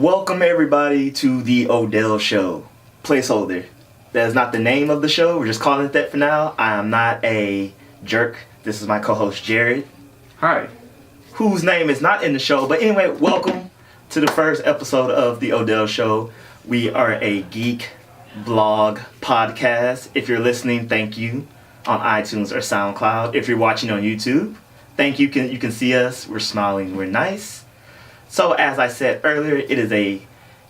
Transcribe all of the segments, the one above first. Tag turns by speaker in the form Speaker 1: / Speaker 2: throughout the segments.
Speaker 1: Welcome everybody to the Odell Show. Placeholder. That is not the name of the show. We're just calling it that for now. I am not a jerk. This is my co-host Jared.
Speaker 2: Hi.
Speaker 1: Whose name is not in the show. But anyway, welcome to the first episode of the Odell Show. We are a geek blog podcast. If you're listening, thank you on iTunes or SoundCloud. If you're watching on YouTube, thank you. You can see us. We're smiling. We're nice. So as I said earlier, it is a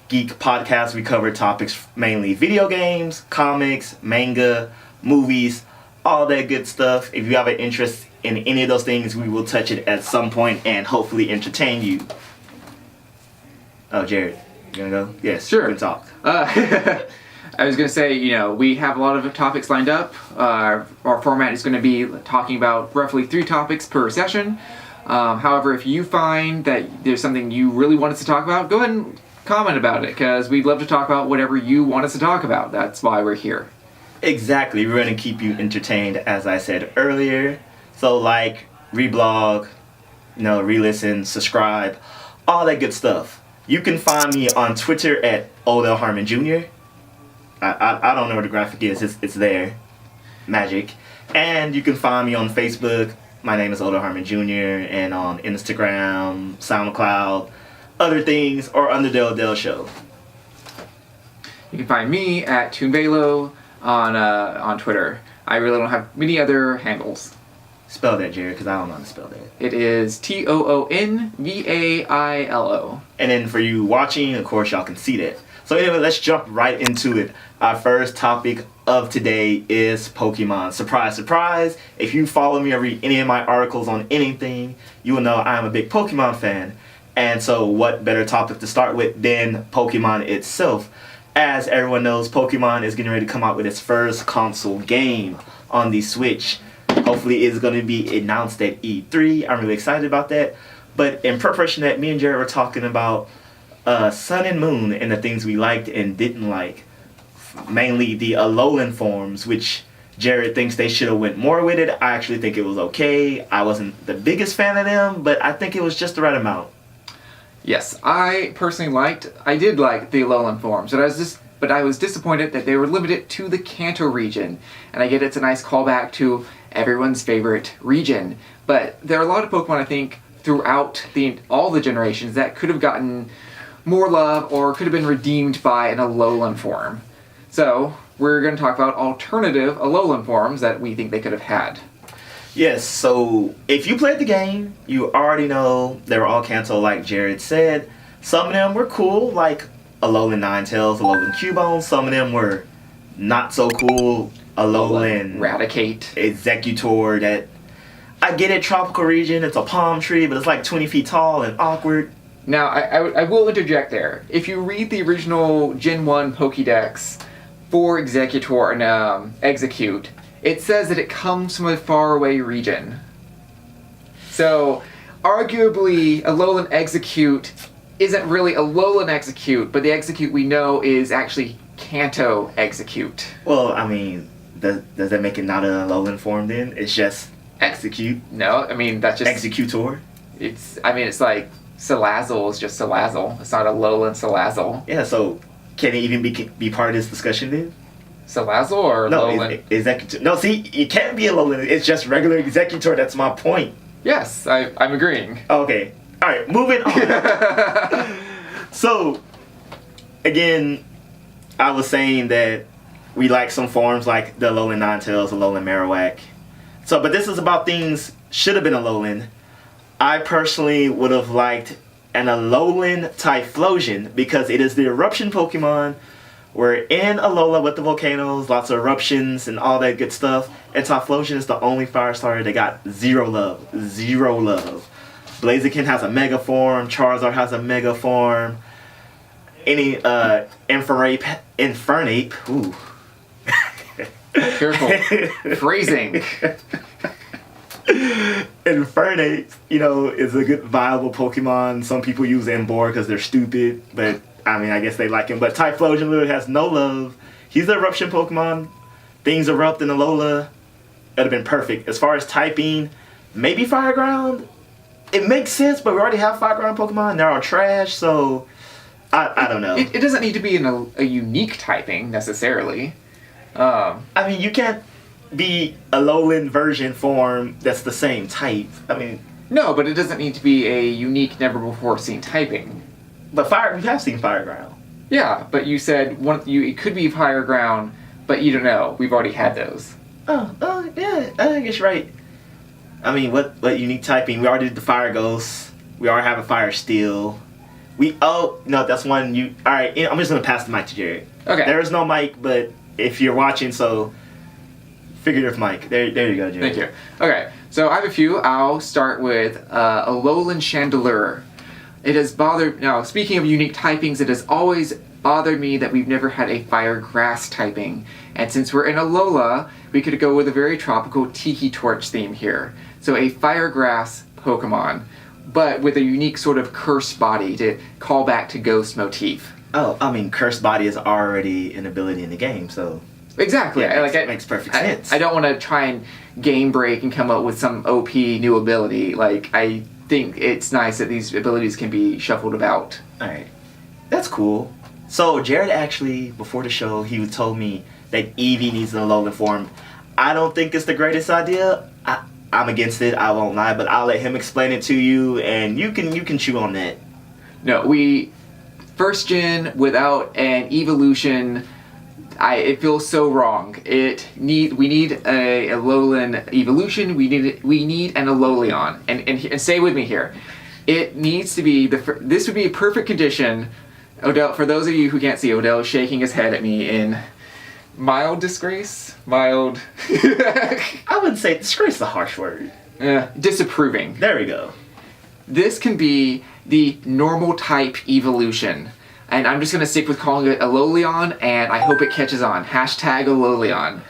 Speaker 1: geek podcast. We cover topics mainly video games, comics, manga, movies, all that good stuff. If you have an interest in any of those things, we will touch it at some point and hopefully entertain you. Oh, Jared, you gonna go? Yes,
Speaker 2: sure.
Speaker 1: You can talk.
Speaker 2: I was going to say, we have a lot of topics lined up. Our format is going to be talking about roughly 3 topics per session. However, if you find that there's something you really want us to talk about, go ahead and comment about it, because we'd love to talk about whatever you want us to talk about. That's why we're here.
Speaker 1: Exactly. We're going to keep you entertained, as I said earlier. So reblog, re-listen, subscribe, all that good stuff. You can find me on Twitter at Harmon Jr. I don't know where the graphic is. It's there. Magic. And you can find me on Facebook. My name is Harmon Jr. And on Instagram, SoundCloud, other things, or under the Odell Show.
Speaker 2: You can find me at ToonVelo on Twitter. I really don't have many other handles.
Speaker 1: Spell that, Jared, because I don't know how to spell that.
Speaker 2: It is TOONVAILO.
Speaker 1: And then for you watching, of course, y'all can see that. So anyway, let's jump right into it. Our first topic of today is Pokemon. Surprise, surprise. If you follow me or read any of my articles on anything, you will know I am a big Pokemon fan. And so what better topic to start with than Pokemon itself? As everyone knows, Pokemon is getting ready to come out with its first console game on the Switch. Hopefully it's going to be announced at E3. I'm really excited about that. But in preparation that, me and Jared were talking about Sun and Moon and the things we liked and didn't like. Mainly the Alolan forms, which Jared thinks they should have went more with it. I actually think it was okay. I wasn't the biggest fan of them, but I think it was just the right amount.
Speaker 2: Yes, I personally did like the Alolan forms, but I was disappointed that they were limited to the Kanto region. And I get it's a nice callback to everyone's favorite region. But there are a lot of Pokemon, I think, throughout all the generations that could have gotten more love or could have been redeemed by an Alolan form. So, we're going to talk about alternative Alolan forms that we think they could have had.
Speaker 1: Yes, so if you played the game, you already know they were all Kanto like Jared said. Some of them were cool, like Alolan Ninetales, Alolan Cubone. Some of them were not so cool. Alolan
Speaker 2: Raticate.
Speaker 1: Executor, that I get it, tropical region, it's a palm tree, but it's like 20 feet tall and awkward.
Speaker 2: Now, I will interject there. If you read the original Gen 1 Pokédex for Executor and Execute, it says that it comes from a faraway region. So, arguably, Alolan Execute isn't really Alolan Execute, but the Execute we know is actually Kanto Execute.
Speaker 1: Well, I mean, does that make it not an Alolan form then? It's just Execute?
Speaker 2: No, I mean, that's just...
Speaker 1: Executor?
Speaker 2: It's like Salazzle is just Salazzle. It's not Alolan Salazzle.
Speaker 1: Yeah, so can it even be part of this discussion then?
Speaker 2: Salazzle or Alolan?
Speaker 1: No, Executor. No, see, it can't be Alolan. It's just regular Executor. That's my point.
Speaker 2: Yes, I'm agreeing.
Speaker 1: Okay. All right, moving on. So, again, I was saying that we like some forms like the Alolan Ninetales, Alolan Marowak. So, but this is about things should have been Alolan. I personally would have liked an Alolan Typhlosion because it is the eruption Pokemon. We're in Alola with the volcanoes, lots of eruptions and all that good stuff. And Typhlosion is the only fire starter that got zero love. Zero love. Blaziken has a mega form. Charizard has a mega form. Any Infernape. Ooh.
Speaker 2: Careful. Phrasing.
Speaker 1: Infernape, is a good viable Pokemon. Some people use Emboar because they're stupid, but I mean, I guess they like him. But Typhlosion literally has no love. He's the eruption Pokemon. Things erupt in Alola. It would have been perfect. As far as typing, maybe Fire Ground. It makes sense, but we already have Fire Ground Pokemon. They're all trash, so I don't know.
Speaker 2: It doesn't need to be in a unique typing necessarily.
Speaker 1: I mean, you can't be a Alolan version form that's the same type. I mean,
Speaker 2: no, but it doesn't need to be a unique, never before seen typing.
Speaker 1: but we have seen Fire Ground.
Speaker 2: Yeah, but you said it could be Fire Ground, but you don't know. We've already had those.
Speaker 1: Oh, yeah. I guess you're right. I mean, what unique typing? We already did the Fire Ghost. We already have a Fire Steel. No, that's one you. All right, I'm just gonna pass the mic to Jared.
Speaker 2: Okay.
Speaker 1: There is no mic, but if you're watching, so figurative mic. There you go, Jared.
Speaker 2: Thank you. Okay, so I have a few. I'll start with Alolan Chandelure. It has bothered... Now, speaking of unique typings, it has always bothered me that we've never had a Fire Grass typing. And since we're in Alola, we could go with a very tropical Tiki Torch theme here. So a Fire Grass Pokemon, but with a unique sort of curse body to call back to Ghost motif.
Speaker 1: Oh, I mean, Cursed Body is already an ability in the game, so...
Speaker 2: Exactly.
Speaker 1: Yeah, it makes perfect sense.
Speaker 2: I don't want to try and game break and come up with some OP new ability. I think it's nice that these abilities can be shuffled about.
Speaker 1: Alright. That's cool. So, Jared actually, before the show, he told me that Eevee needs an Alolan form. I don't think it's the greatest idea. I'm against it, I won't lie, but I'll let him explain it to you, and you can chew on that.
Speaker 2: No, first gen without an evolution... it feels so wrong. We need a Alolan evolution. We need an Alolan, and stay with me here. It needs to be this would be a perfect condition. Odell, for those of you who can't see, Odell is shaking his head at me in mild disgrace. Mild.
Speaker 1: I wouldn't say disgrace is a harsh word.
Speaker 2: Disapproving.
Speaker 1: There we go.
Speaker 2: This can be the normal type evolution. And I'm just going to stick with calling it Alolan, and I hope it catches on. Hashtag Alolan.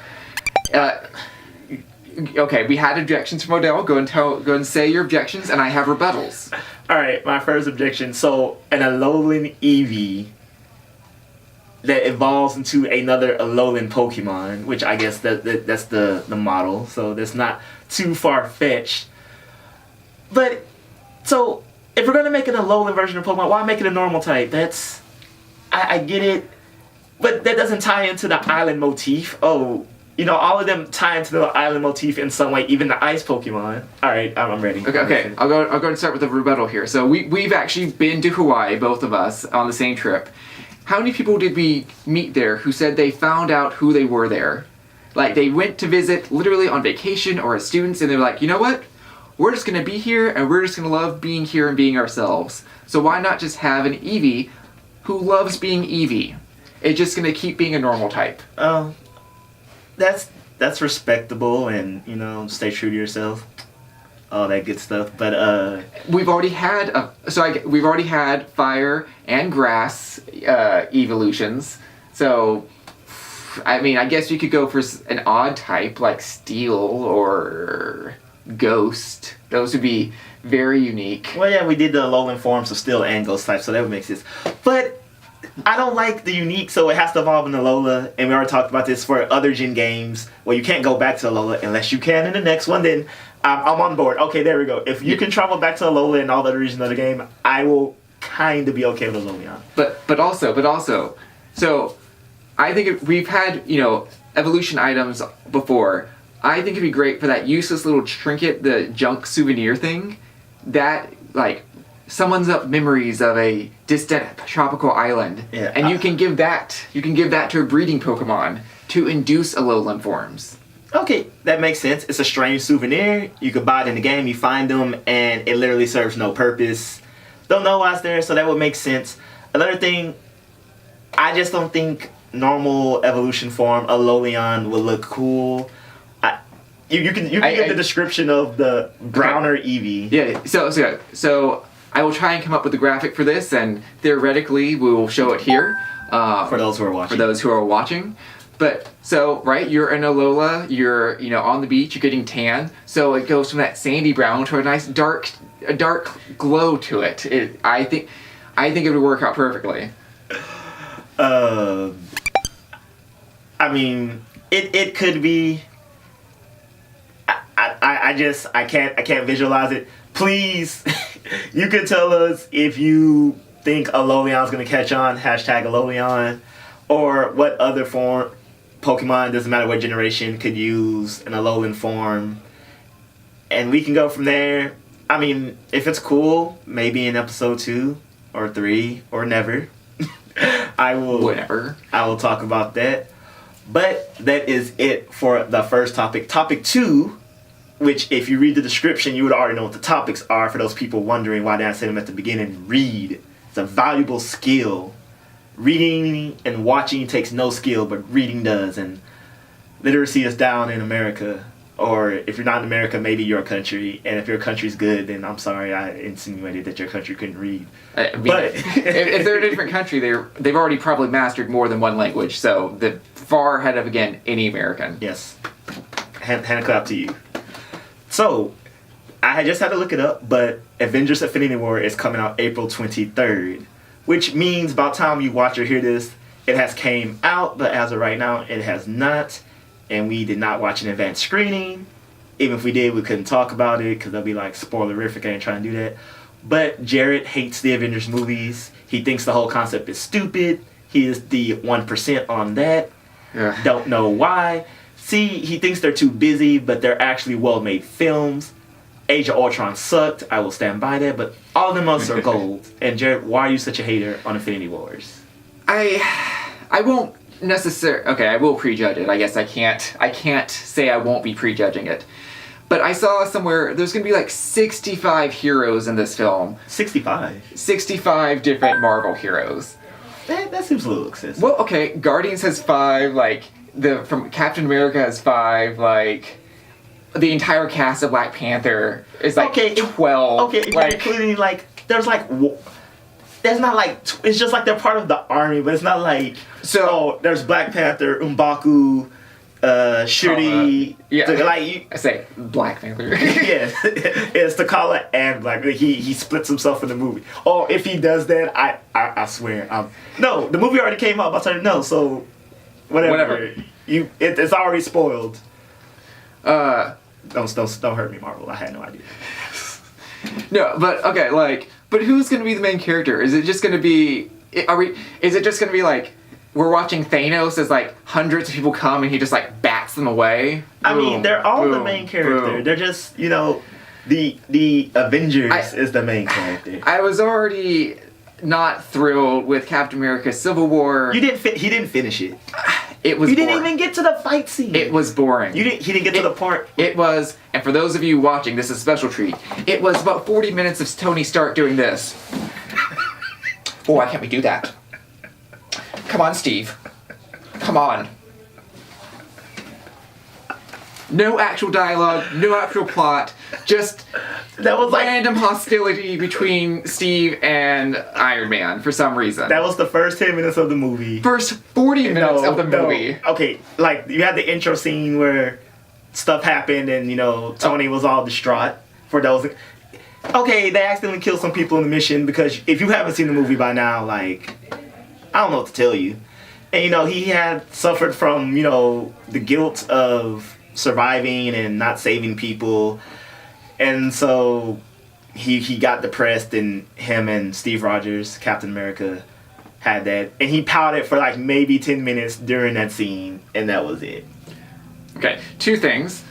Speaker 2: Okay, we had objections from Odell. Go and say your objections, and I have rebuttals.
Speaker 1: Alright, my first objection. So, an Alolan Eevee that evolves into another Alolan Pokemon, which I guess that's the model, so that's not too far-fetched. But, so, if we're going to make an Alolan version of Pokemon, why make it a normal type? I get it, but that doesn't tie into the island motif. Oh, all of them tie into the island motif in some way, even the ice Pokemon. Alright, I'm ready.
Speaker 2: Okay. I'll go and start with the rebuttal here. So we've actually been to Hawaii, both of us, on the same trip. How many people did we meet there who said they found out who they were there? Like, they went to visit literally on vacation or as students, and they were like, you know what? We're just going to be here, and we're just going to love being here and being ourselves. So why not just have an Eevee who loves being Eevee? It's just going to keep being a normal type.
Speaker 1: Oh, that's respectable, and, stay true to yourself. All that good stuff, but
Speaker 2: we've already had fire and grass evolutions. So, I mean, I guess you could go for an odd type like steel or ghost. Those would be very unique.
Speaker 1: Well, yeah, we did the Alolan forms of steel and ghost type, so that would make sense. But I don't like the unique, so it has to evolve in Alola, and we already talked about this for other gen games. Well, you can't go back to Alola unless you can in the next one. Then I'm on board. Okay, there we go. If you can travel back to Alola and all the other regions of the game, I will kind of be okay with Alolan.
Speaker 2: But also, so I think we've had evolution items before. I think it'd be great for that useless little trinket, the junk souvenir thing, that summons up memories of a distant tropical island, and you can give that to a breeding Pokemon to induce Alolan forms.
Speaker 1: Okay, that makes sense. It's a strange souvenir. You could buy it in the game, you find them, and it literally serves no purpose. Don't know why it's there, so that would make sense. Another thing, I just don't think normal evolution form Alolan would look cool. You can get the description of the browner Eevee.
Speaker 2: Yeah, so I will try and come up with a graphic for this, and theoretically we will show it here.
Speaker 1: For those who are watching.
Speaker 2: But, you're in Alola, you're, on the beach, you're getting tan, so it goes from that sandy brown to a nice dark glow to it. I think it would work out perfectly.
Speaker 1: I mean, it could be. I can't visualize it. Please, you can tell us if you think Alolan's gonna catch on, hashtag Alolan, or what other form Pokemon, doesn't matter what generation, could use an Alolan form, and we can go from there. I mean, if it's cool, maybe in episode 2 or 3 or never. I will talk about that. But that is it for the first topic. Topic 2, which if you read the description, you would already know what the topics are. For those people wondering why did I say them at the beginning, read. It's a valuable skill. Reading and watching takes no skill, but reading does. And literacy is down in America. Or if you're not in America, maybe your country. And if your country's good, then I'm sorry I insinuated that your country couldn't read.
Speaker 2: I mean, but if they're in a different country, they've already probably mastered more than one language. So they're far ahead of, again, any American.
Speaker 1: Yes. Hand a clap to you. So, I just had to look it up, but Avengers Infinity War is coming out April 23rd. Which means by the time you watch or hear this, it has came out, but as of right now, it has not. And we did not watch an advanced screening. Even if we did, we couldn't talk about it because they'll be like spoilerific. I ain't trying to do that. But Jared hates the Avengers movies. He thinks the whole concept is stupid. He is the 1% on that.
Speaker 2: Yeah.
Speaker 1: Don't know why. See, he thinks they're too busy, but they're actually well-made films. Age of Ultron sucked. I will stand by that. But all of them others are gold. And Jared, why are you such a hater on Infinity Wars?
Speaker 2: I won't necessarily. Okay, I will prejudge it. I guess I can't say I won't be prejudging it. But I saw somewhere there's going to be like 65 heroes in this film.
Speaker 1: 65?
Speaker 2: 65 different Marvel heroes.
Speaker 1: That seems a little excessive.
Speaker 2: Well, okay, Guardians has 5, like, from Captain America has 5, like, the entire cast of Black Panther is like 12.
Speaker 1: Okay, like, including, like, there's like, there's not like, it's just like they're part of the army, but it's not like, so there's Black Panther, M'Baku, Shuri,
Speaker 2: yeah,
Speaker 1: like
Speaker 2: I say Black Panther.
Speaker 1: Yeah, it's T'Challa and Black. He splits himself in the movie. Oh, if he does that, I swear, no, the movie already came out. But no, so whatever. It's already spoiled. Don't hurt me, Marvel. I had no idea.
Speaker 2: No, but okay, like, but who's gonna be the main character? Is it just gonna be? Is it just gonna be like? We're watching Thanos as like hundreds of people come and he just like bats them away.
Speaker 1: I mean, they're all the main character. Boom. They're just, the Avengers is the main character.
Speaker 2: I was already not thrilled with Captain America Civil War.
Speaker 1: He didn't finish it.
Speaker 2: It was.
Speaker 1: You didn't even get to the fight scene.
Speaker 2: It was boring.
Speaker 1: He didn't get to the part.
Speaker 2: It was, and for those of you watching, this is a special treat. It was about 40 minutes of Tony Stark doing this. Oh, why can't we do that? Come on, Steve. Come on. No actual dialogue, no actual plot, just
Speaker 1: that was
Speaker 2: random hostility between Steve and Iron Man for some reason.
Speaker 1: That was the first 10 minutes of the movie.
Speaker 2: First 40 minutes of the movie.
Speaker 1: No. Okay, like you had the intro scene where stuff happened and Tony was all distraught for those. Okay, they accidentally killed some people in the mission because if you haven't seen the movie by now, like, I don't know what to tell you. And he had suffered from, the guilt of surviving and not saving people. And so he got depressed, and him and Steve Rogers, Captain America, had that. And he pouted for like maybe 10 minutes during that scene, and that was it.
Speaker 2: Okay, 2 things.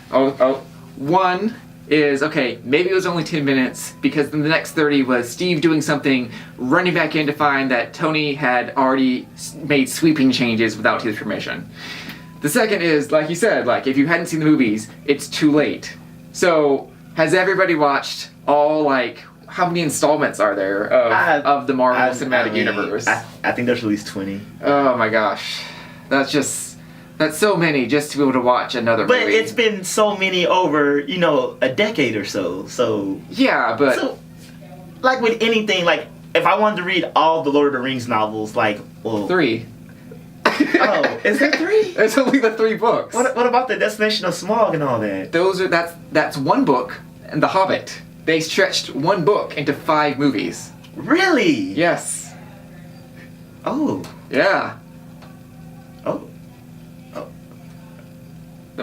Speaker 2: One is, okay, maybe it was only 10 minutes because then the next 30 was Steve doing something, running back in to find that Tony had already made sweeping changes without his permission. The second is, like you said, like if you hadn't seen the movies, it's too late. So, has everybody watched all, like, how many installments are there of the Marvel Cinematic Universe?
Speaker 1: I think there's at least 20.
Speaker 2: Oh my gosh. That's so many just to be able to watch another movie.
Speaker 1: But it's been so many over, a decade or so. So
Speaker 2: yeah, but
Speaker 1: so, like with anything, like if I wanted to read all the Lord of the Rings novels, like
Speaker 2: 3.
Speaker 1: Oh, is there 3?
Speaker 2: There's only the 3 books.
Speaker 1: What about the Destination of Smog and all that?
Speaker 2: That's one book, and The Hobbit. They stretched one book into 5 movies.
Speaker 1: Really?
Speaker 2: Yes.
Speaker 1: Oh.
Speaker 2: Yeah.
Speaker 1: Oh.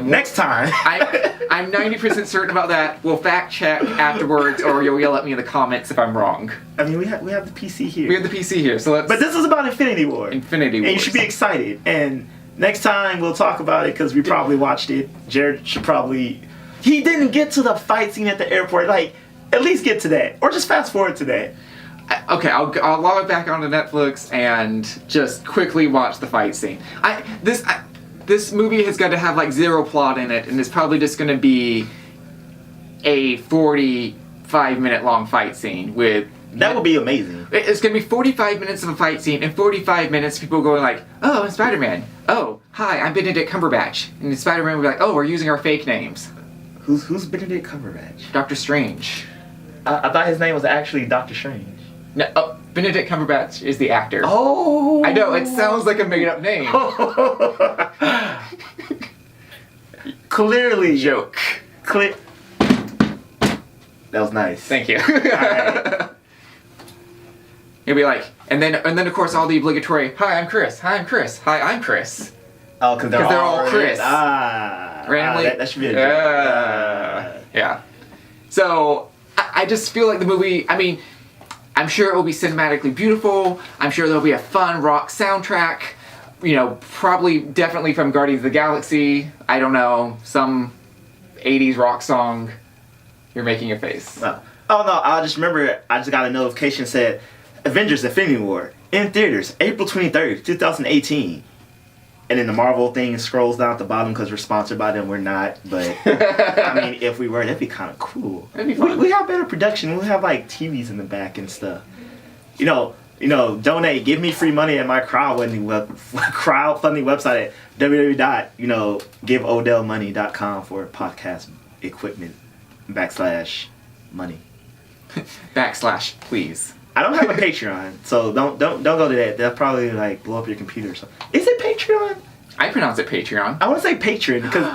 Speaker 1: Next time.
Speaker 2: I'm 90% certain about that. We'll fact check afterwards, or you'll yell at me in the comments if I'm wrong.
Speaker 1: I mean, we have the PC here.
Speaker 2: We have the PC here, so let's...
Speaker 1: But this is about Infinity War.
Speaker 2: Infinity War.
Speaker 1: And you should be excited. And next time we'll talk about it because we probably watched it. Jared should probably... He didn't get to the fight scene at the airport. Like, at least get to that. Or just fast forward to that.
Speaker 2: Okay, I'll log it back onto Netflix and just quickly watch the fight scene. This movie has got to have like zero plot in it, and it's probably just going to be a 45-minute long fight scene with...
Speaker 1: That would be amazing.
Speaker 2: It's going to be 45 minutes of a fight scene, and 45 minutes people going like, oh, I'm Spider-Man. Oh, hi, I'm Benedict Cumberbatch. And Spider-Man will be like, oh, we're using our fake names.
Speaker 1: Who's Benedict Cumberbatch?
Speaker 2: Doctor Strange.
Speaker 1: I thought his name was actually Doctor Strange.
Speaker 2: No, Benedict Cumberbatch is the actor.
Speaker 1: Oh!
Speaker 2: I know, it sounds like a made-up name.
Speaker 1: Clearly.
Speaker 2: Joke.
Speaker 1: That was nice.
Speaker 2: Thank you.
Speaker 1: Alright.
Speaker 2: He'll be like, and then of course all the obligatory, hi, I'm Chris. Hi, I'm Chris. Hi, I'm Chris.
Speaker 1: Oh, because they're all
Speaker 2: Chris.
Speaker 1: Randomly. That should be a joke.
Speaker 2: Yeah. So, I just feel like the movie, I mean, I'm sure it will be cinematically beautiful. I'm sure there'll be a fun rock soundtrack. You know, probably, definitely from Guardians of the Galaxy. I don't know, some 80s rock song. You're making a face.
Speaker 1: Oh no, I just remember, I just got a notification that said, Avengers Infinity War, in theaters, April 23rd, 2018. And then the Marvel thing scrolls down at the bottom because we're sponsored by them. We're not, but I mean, if we were, that'd be kind of cool.
Speaker 2: That'd be fun.
Speaker 1: We have better production. We have like TVs in the back and stuff. You know, donate, give me free money at my crowdfunding website at www.giveodellmoney.com for podcast equipment /money.
Speaker 2: Please.
Speaker 1: I don't have a Patreon, so don't go to that. They'll probably like blow up your computer or something. Is it Patreon?
Speaker 2: I pronounce it Patreon.
Speaker 1: I want to say Patreon because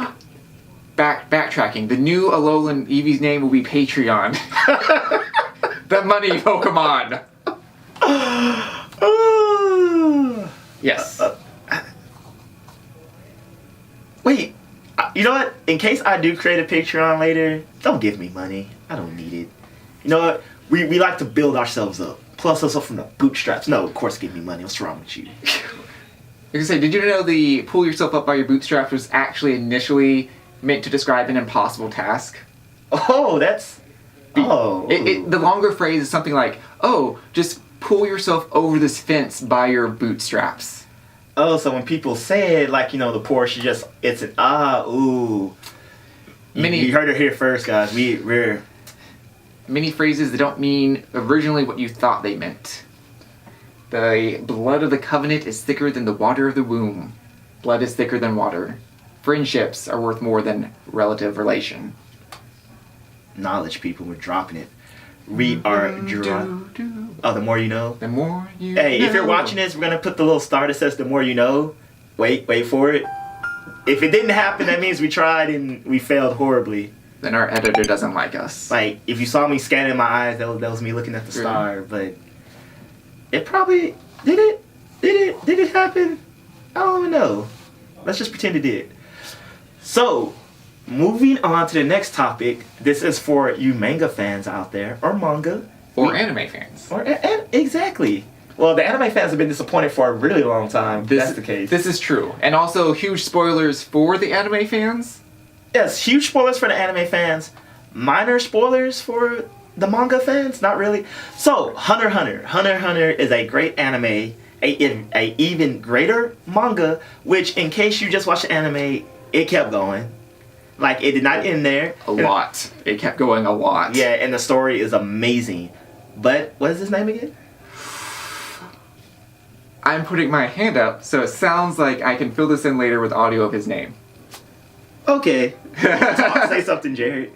Speaker 2: backtracking. The new Alolan Eevee's name will be Patreon. The money Pokemon. Yes.
Speaker 1: Wait. You know what? In case I do create a Patreon later, don't give me money. I don't need it. You know what? We like to build ourselves up. Plus us up from the bootstraps. No, of course give me money. What's wrong with you?
Speaker 2: I was gonna say, did you know the pull yourself up by your bootstraps was actually initially meant to describe an impossible task?
Speaker 1: Oh, that's... Oh.
Speaker 2: The longer phrase is something like, oh, just pull yourself over this fence by your bootstraps.
Speaker 1: Oh, so when people say it, like, you know, the Porsche it's an ooh. You heard it here first, guys. We're...
Speaker 2: Many phrases that don't mean originally what you thought they meant. The blood of the covenant is thicker than the water of the womb. Blood is thicker than water. Friendships are worth more than relative relation.
Speaker 1: Knowledge, people. We're dropping it. We are dropping... Oh, the more you know?
Speaker 2: The more you know.
Speaker 1: Hey, if you're watching this, we're going to put the little star that says the more you know. Wait for it. If it didn't happen, that means we tried and we failed horribly.
Speaker 2: Then our editor doesn't like us.
Speaker 1: Like, if you saw me scanning my eyes, that was me looking at the star, but it probably... Did it happen? I don't even know. Let's just pretend it did. So, moving on to the next topic. This is for you manga fans out there, or manga.
Speaker 2: Or anime fans.
Speaker 1: Exactly. Well, the anime fans have been disappointed for a really long time. That's the case.
Speaker 2: This is true. And also, huge spoilers for the anime fans.
Speaker 1: Yes, huge spoilers for the anime fans. Minor spoilers for the manga fans. Not really. So, HunterxHunter. HunterxHunter is a great anime. A even greater manga. Which, in case you just watched the anime, it kept going. Like, it did not end there.
Speaker 2: A lot. It kept going a lot.
Speaker 1: Yeah, and the story is amazing. But, what is his name again?
Speaker 2: I'm putting my hand up, so it sounds like I can fill this in later with audio of his name.
Speaker 1: Okay. Say something, Jared.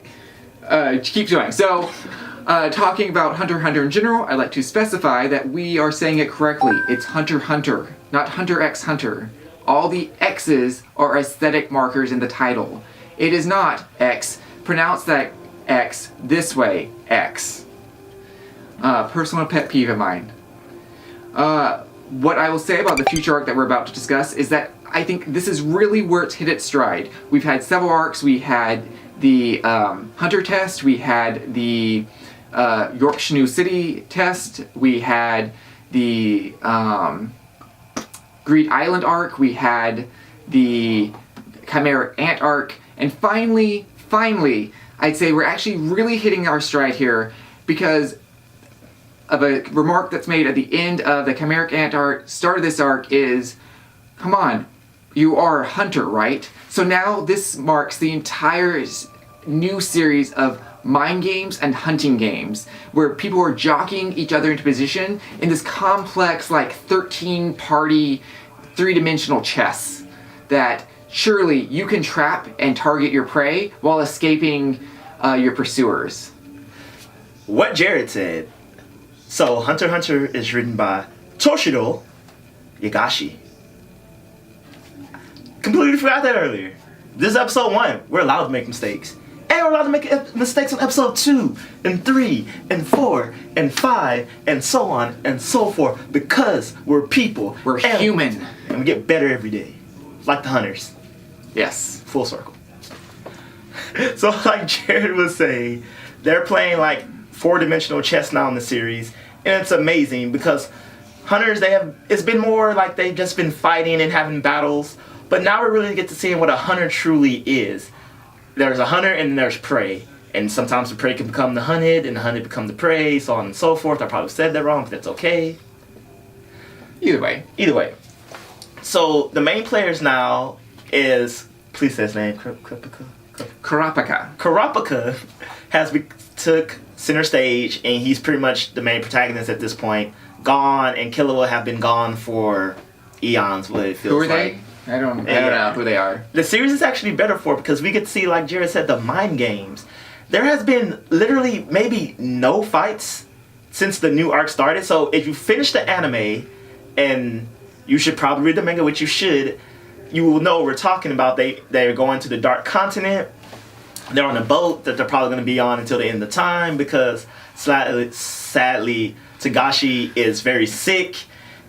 Speaker 2: Keep going. So, talking about HunterxHunter in general, I'd like to specify that we are saying it correctly. It's HunterxHunter, not HunterxHunter. All the X's are aesthetic markers in the title. It is not X. Pronounce that X this way, X. Personal pet peeve of mine. What I will say about the future arc that we're about to discuss is that I think this is really where it's hit its stride. We've had several arcs. We had the Hunter test. We had the York New City test. We had the Greed Island arc. We had the Chimeric Ant arc. And finally, I'd say we're actually really hitting our stride here because of a remark that's made at the end of the Chimeric Ant arc, start of this arc is, come on, you are a hunter, right? So now this marks the entire new series of mind games and hunting games where people are jockeying each other into position in this complex, like 13-party, three-dimensional chess that surely you can trap and target your prey while escaping your pursuers.
Speaker 1: What Jared said. So, Hunter x Hunter is written by Toshiro Yagashi. Completely forgot that earlier. This is episode 1. We're allowed to make mistakes. And we're allowed to make mistakes on episode 2, and 3, and 4, and 5, and so on and so forth because we're people.
Speaker 2: We're human.
Speaker 1: And we get better every day. Like the hunters.
Speaker 2: Yes.
Speaker 1: Full circle. So, like Jared was saying, they're playing like 4-dimensional chess now in the series, and it's amazing because hunters, it's been more like they've just been fighting and having battles, but now we really get to see what a hunter truly is. There's a hunter and there's prey, and sometimes the prey can become the hunted and the hunted become the prey, so on and so forth. I probably said that wrong, but that's okay.
Speaker 2: Either way.
Speaker 1: So the main players now is, please say his name,
Speaker 2: Kurapika.
Speaker 1: Kurapika took center stage, and he's pretty much the main protagonist at this point. Gon and Killua have been gone for eons, what it feels
Speaker 2: Who are
Speaker 1: like.
Speaker 2: they? I don't know who they are.
Speaker 1: The series is actually better for it because we get to see, like Jared said, the mind games. There has been literally maybe no fights since the new arc started. So if you finish the anime, and you should probably read the manga, which you should, you will know what we're talking about. They're going to the Dark Continent. They're on a boat that they're probably going to be on until the end of time because sadly Togashi is very sick,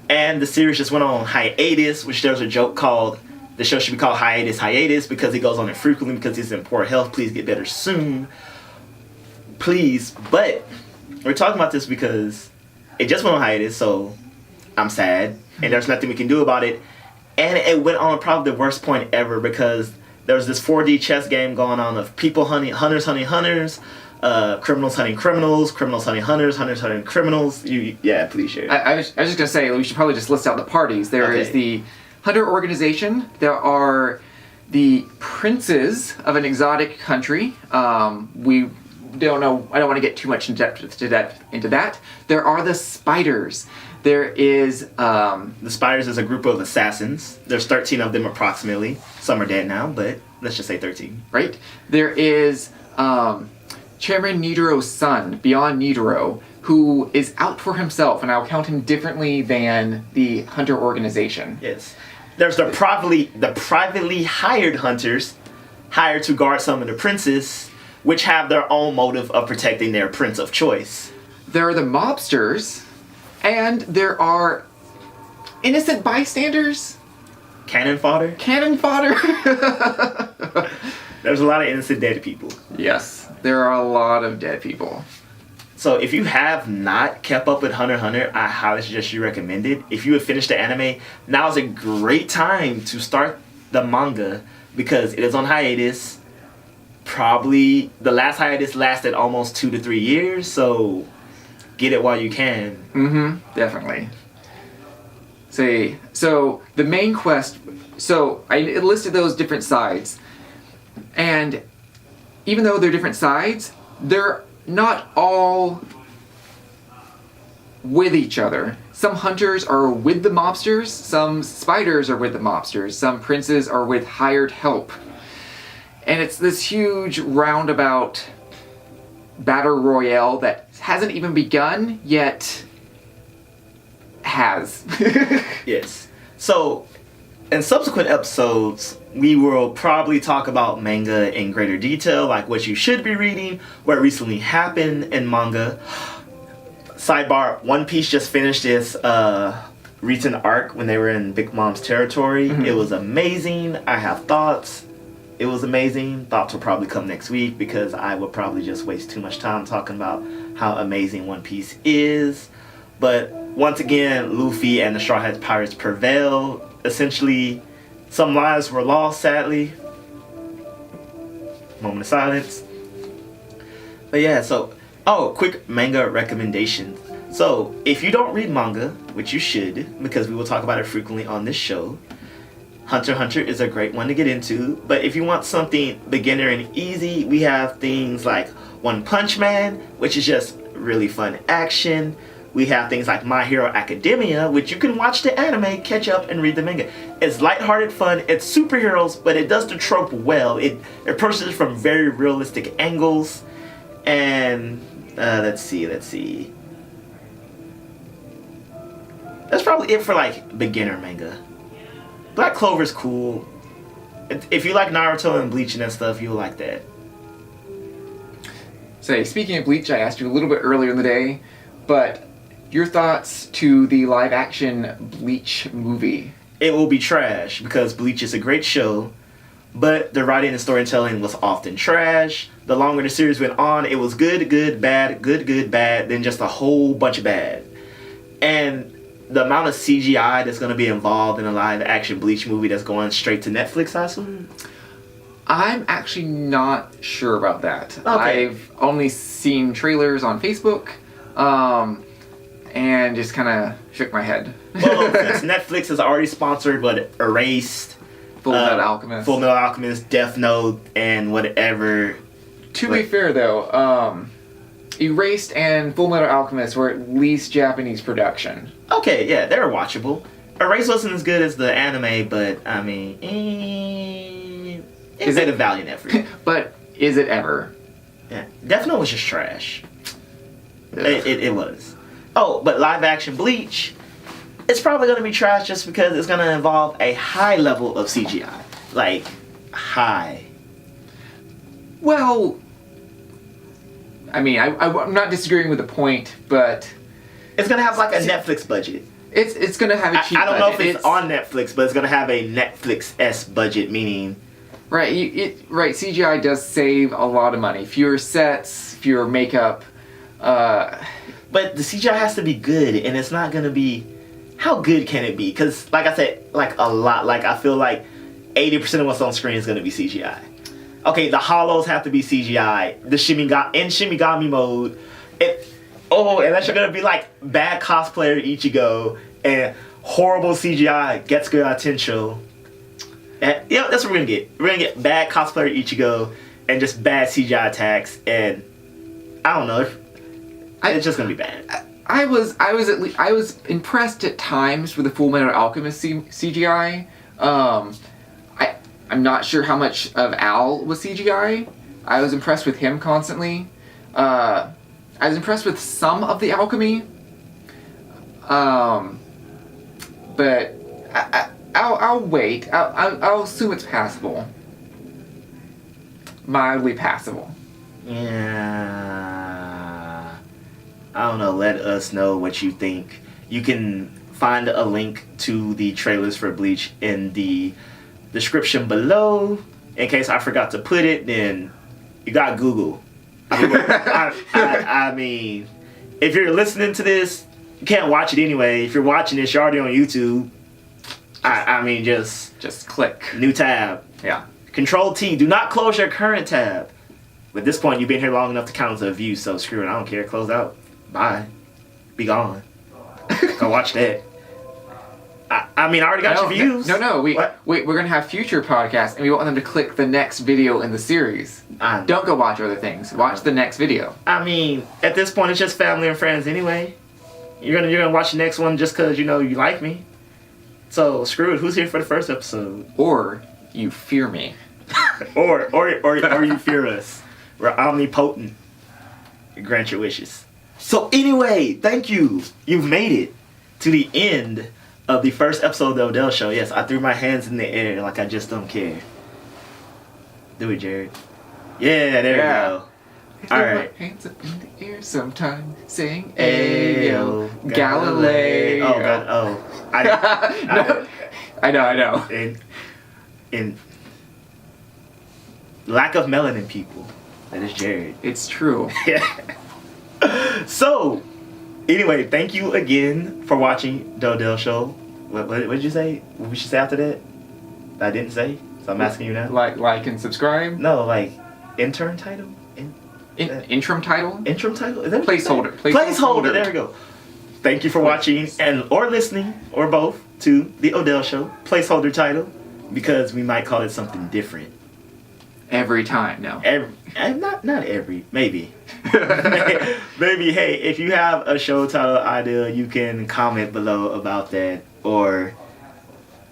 Speaker 1: and the series just went on hiatus, which there's a joke called, the show should be called Hiatus because he goes on it frequently because he's in poor health. Please get better soon. Please. But we're talking about this because it just went on hiatus, so I'm sad, and there's nothing we can do about it. And it went on probably the worst point ever because there was this 4D chess game going on of people hunters hunting hunters, criminals hunting criminals, criminals hunting hunters, hunters hunting criminals. Please share.
Speaker 2: I was just gonna say we should probably just list out the parties. There is the Hunter organization. There are the princes of an exotic country. We don't know. I don't want to get too much into that. There are the spiders. There is
Speaker 1: the spiders is a group of assassins. There's 13 of them approximately. Some are dead now, but let's just say 13.
Speaker 2: Right. There is Chairman Nidorou's son, Beyond Nidorou, who is out for himself, and I'll count him differently than the Hunter organization.
Speaker 1: Yes. There's the privately hired hunters, hired to guard some of the princes, which have their own motive of protecting their prince of choice.
Speaker 2: There are the mobsters, and there are innocent bystanders.
Speaker 1: Cannon fodder. There's a lot of innocent dead people.
Speaker 2: Yes, there are a lot of dead people.
Speaker 1: So if you have not kept up with Hunter x Hunter, I highly suggest you recommend it. If you have finished the anime, now is a great time to start the manga because it is on hiatus. Probably the last hiatus lasted almost 2 to 3 years, so get it while you can.
Speaker 2: Mm-hmm, definitely. So the main quest, so I listed those different sides, and even though they're different sides, they're not all with each other. Some hunters are with the mobsters, some spiders are with the mobsters, some princes are with hired help. And it's this huge roundabout battle royale that hasn't even begun, yet has.
Speaker 1: Yes. So, in subsequent episodes, we will probably talk about manga in greater detail, like what you should be reading, what recently happened in manga. Sidebar, One Piece just finished its recent arc when they were in Big Mom's territory.
Speaker 2: Mhm.
Speaker 1: It was amazing. I have thoughts. It was amazing. Thoughts will probably come next week because I would probably just waste too much time talking about how amazing One Piece is. But once again, Luffy and the Straw Hats Pirates prevail. Essentially, some lives were lost, sadly. Moment of silence. But yeah, so, quick manga recommendations. So, if you don't read manga, which you should, because we will talk about it frequently on this show, HunterxHunter is a great one to get into. But if you want something beginner and easy, we have things like One Punch Man, which is just really fun action. We have things like My Hero Academia, which you can watch the anime, catch up, and read the manga. It's lighthearted fun. It's superheroes, but it does the trope well. It approaches it from very realistic angles. And let's see. That's probably it for like beginner manga. Black Clover's cool. If you like Naruto and Bleach and that stuff, you'll like that.
Speaker 2: Say, speaking of Bleach, I asked you a little bit earlier in the day, but your thoughts to the live-action Bleach movie?
Speaker 1: It will be trash because Bleach is a great show, but the writing and storytelling was often trash. The longer the series went on, it was good, bad, good, bad, then just a whole bunch of bad. And the amount of CGI that's going to be involved in a live-action Bleach movie that's going straight to Netflix, I assume?
Speaker 2: I'm actually not sure about that.
Speaker 1: Okay.
Speaker 2: I've only seen trailers on Facebook, and just kind of shook my head.
Speaker 1: Well, since Netflix has already sponsored, Erased,
Speaker 2: Full Metal Alchemist.
Speaker 1: Full Metal Alchemist, Death Note, and whatever.
Speaker 2: To be fair, though, Erased and Full Metal Alchemist were at least Japanese production.
Speaker 1: Okay, yeah, they were watchable. Erased wasn't as good as the anime, but, I mean, it made a valiant effort.
Speaker 2: But is it ever?
Speaker 1: Yeah, Death Note was just trash. It was. Oh, but live action Bleach, it's probably going to be trash just because it's going to involve a high level of CGI. Like, high.
Speaker 2: Well, I mean, I'm not disagreeing with the point, but
Speaker 1: It's going to have like a Netflix budget.
Speaker 2: it's going to have a cheap
Speaker 1: I don't know if
Speaker 2: budget.
Speaker 1: it's on Netflix, but it's going to have a Netflix-esque budget, meaning...
Speaker 2: Right, CGI does save a lot of money. Fewer sets, fewer makeup.
Speaker 1: But the CGI has to be good, and it's not going to be... How good can it be? Because, like I said, like a lot. Like, I feel like 80% of what's on screen is going to be CGI. Okay, the hollows have to be CGI. The Shimigami mode. Unless you're going to be like bad cosplayer Ichigo and horrible CGI Getsuga Tensho. Yeah, that's what we're going to get. We're going to get bad cosplayer Ichigo and just bad CGI attacks, and I don't know. It's just going to be bad.
Speaker 2: I was impressed at times with the Full Metal Alchemist CGI. I'm not sure how much of Al was CGI. I was impressed with him constantly. I was impressed with some of the alchemy. But I'll wait. I'll assume it's passable. Mildly passable.
Speaker 1: Yeah. I don't know. Let us know what you think. You can find a link to the trailers for Bleach in the description below. In case I forgot to put it, then you got Google. I mean, if you're listening to this, you can't watch it anyway. If you're watching this, you're already on YouTube. I mean, just
Speaker 2: click.
Speaker 1: New tab.
Speaker 2: Yeah.
Speaker 1: Control T. Do not close your current tab. But at this point, you've been here long enough to count as a view, so screw it. I don't care. Close out. Bye. Be gone. Go watch that. I mean, I already got your views.
Speaker 2: No. We're going to have future podcasts, and we want them to click the next video in the series. Don't go watch other things. Watch the next video.
Speaker 1: I mean, at this point, it's just family and friends anyway. You're gonna watch the next one just because you know you like me. So screw it. Who's here for the first episode?
Speaker 2: Or you fear me.
Speaker 1: or you fear us. We're omnipotent. Grant your wishes. So anyway, thank you. You've made it to the end of the first episode of the Odell Show. Yes, I threw my hands in the air like I just don't care. Do it, Jared. Yeah, there we go. All right.
Speaker 2: Hands up in the air sometime, saying
Speaker 1: Ayo,
Speaker 2: Ayo, Galileo.
Speaker 1: Oh, God. Oh.
Speaker 2: I know.
Speaker 1: In lack of melanin people. That is Jared.
Speaker 2: It's true.
Speaker 1: So, anyway, thank you again for watching the Odell Show. What did you say? What we should say after that? I didn't say. So I'm asking you now.
Speaker 2: Like and subscribe.
Speaker 1: No, like intern title.
Speaker 2: Interim title.
Speaker 1: Interim title. Is that
Speaker 2: Placeholder.
Speaker 1: Placeholder. There we go. Thank you for watching or listening or both to the Odell Show. Placeholder title, because we might call it something different.
Speaker 2: Every time, no.
Speaker 1: Not every, maybe. Maybe, hey, if you have a show title idea, you can comment below about that, or,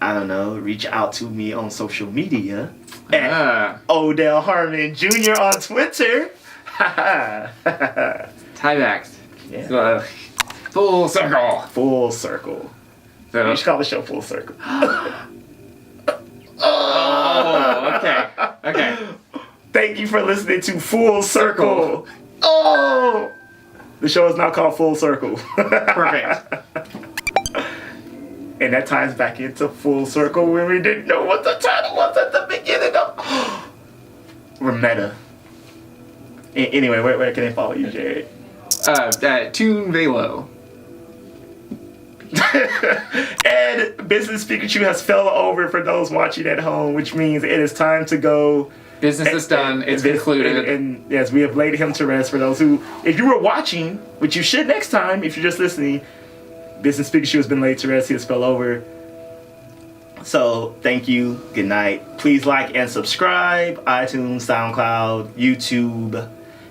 Speaker 1: I don't know, reach out to me on social media at Odell Harmon Jr. on Twitter.
Speaker 2: Tiebacks.
Speaker 1: Yeah.
Speaker 2: Full circle.
Speaker 1: Full circle.
Speaker 2: So,
Speaker 1: You should call the show Full Circle.
Speaker 2: Oh, okay.
Speaker 1: Thank you for listening to Full Circle. Oh! The show is now called Full Circle.
Speaker 2: Perfect.
Speaker 1: And that ties back into Full Circle when we didn't know what the title was at the beginning of... We're meta. Anyway, where can they follow you, Jared?
Speaker 2: Toon Velo.
Speaker 1: And Business Pikachu has fell over for those watching at home, which means it is time to go.
Speaker 2: Business is done. It's concluded.
Speaker 1: And yes, we have laid him to rest. For those who, if you were watching, which you should next time, if you're just listening, Business Pikachu has been laid to rest. He has fell over. So thank you. Good night. Please like and subscribe. iTunes, SoundCloud, YouTube.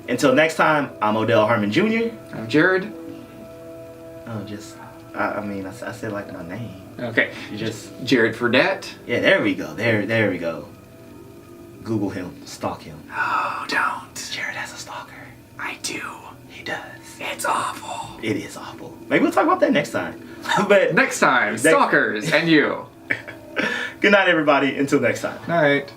Speaker 1: Until next time, I'm Odell Harmon Jr.
Speaker 2: I'm Jared.
Speaker 1: Oh, I said like my name.
Speaker 2: Okay.
Speaker 1: You just
Speaker 2: Jared Fradette.
Speaker 1: Yeah, there we go. There we go. Google him, stalk him.
Speaker 2: Oh, don't.
Speaker 1: Jared has a stalker.
Speaker 2: I do.
Speaker 1: He does.
Speaker 2: It's awful.
Speaker 1: It is awful. Maybe we'll talk about that next time. But
Speaker 2: Next time, stalkers and you.
Speaker 1: good night, everybody. Until next time.
Speaker 2: Night.